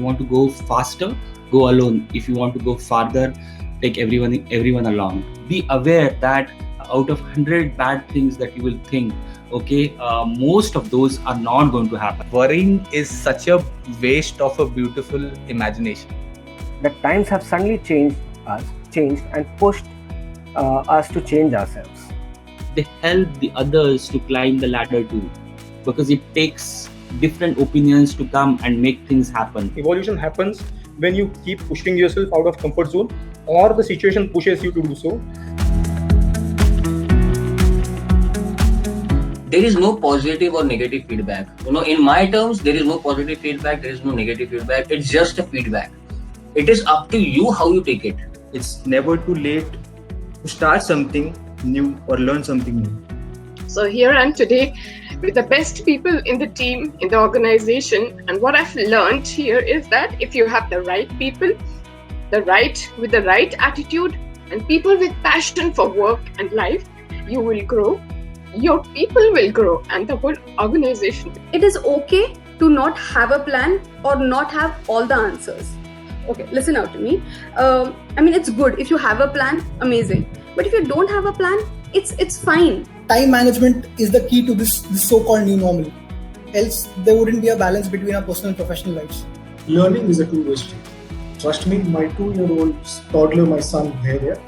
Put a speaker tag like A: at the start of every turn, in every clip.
A: want to go faster, go alone. If you want to go farther, take everyone along. Be aware that out of 100 bad things that you will think, most of those are not going to happen.
B: Worrying is such a waste of a beautiful imagination.
C: The times have suddenly changed and pushed us to change ourselves.
A: They help the others to climb the ladder too, because it takes different opinions to come and make things happen.
D: Evolution happens when you keep pushing yourself out of comfort zone, or the situation pushes you to do so.
E: There is no positive or negative feedback. In my terms, there is no positive feedback, there is no negative feedback. It's just a feedback. It is up to you how you take it.
F: It's never too late to start something new or learn something new.
G: So here I am today with the best people in the team, in the organization. And what I've learned here is that if you have the right people, with the right attitude, and people with passion for work and life, you will grow. Your people will grow, and the whole organization.
H: It is okay to not have a plan or not have all the answers. Okay, listen out to me. It's good if you have a plan, amazing. But if you don't have a plan, it's fine.
I: Time management is the key to this so-called new normal. Else, there wouldn't be a balance between our personal and professional lives.
J: Learning is a two-way street. Trust me, my 2-year-old toddler, my son, Bhairya,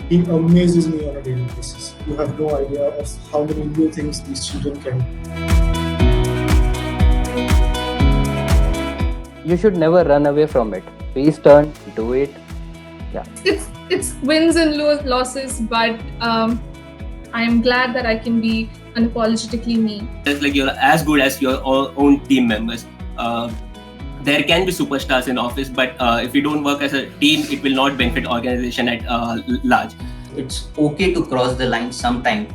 J: he amazes me on a daily basis. You have no idea of how many new things these children can do.
K: You should never run away from it. Please turn, do it. Yeah.
L: It's wins and losses, but I am glad that I can be unapologetically me.
M: It's like you're as good as your own team members. There can be superstars in office, but if you don't work as a team, it will not benefit organization at large.
E: It's okay to cross the line sometime,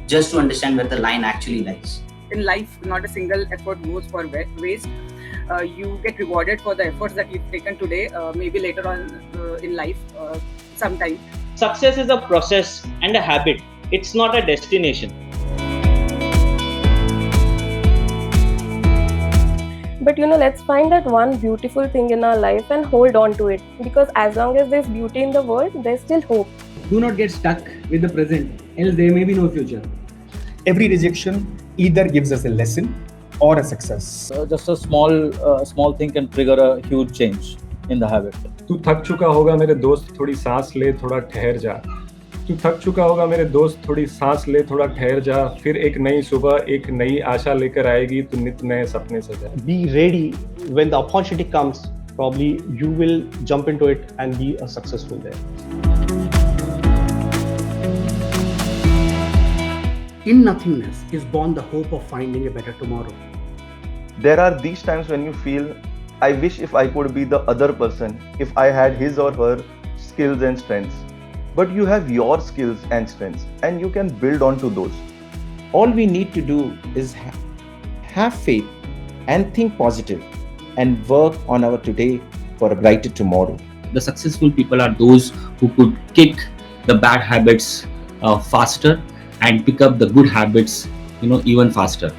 E: just to understand where the line actually lies.
N: In life, not a single effort goes for waste. You get rewarded for the efforts that you've taken today, maybe later on in life, sometime.
O: Success is a process and a habit. It's not a destination.
P: But let's find that one beautiful thing in our life and hold on to it. Because as long as there's beauty in the world, there's still hope.
Q: Do not get stuck with the present, else there may be no future.
R: Every rejection either gives us a lesson or a success.
S: Just a small thing can trigger a huge change in the habit.
T: तू थक चुका होगा मेरे दोस्त, थोड़ी सांस ले, थोड़ा ठहर जा. तू थक चुका होगा मेरे दोस्त, थोड़ी सांस ले, थोड़ा ठहर जा. फिर एक नई सुबह, एक नई आशा लेकर आएगी, तू नित नए सपने सजा.
E: Be ready when the opportunity comes. Probably you will jump into it and be a successful there.
C: In nothingness is born the hope of finding a better tomorrow. There are these times when you feel, I wish if I could be the other person, if I had his or her skills and strengths. But you have your skills and strengths, and you can build on to those.
B: All we need to do is have faith and think positive and work on our today for a brighter tomorrow.
A: The successful people are those who could kick the bad habits faster and pick up the good habits, even faster.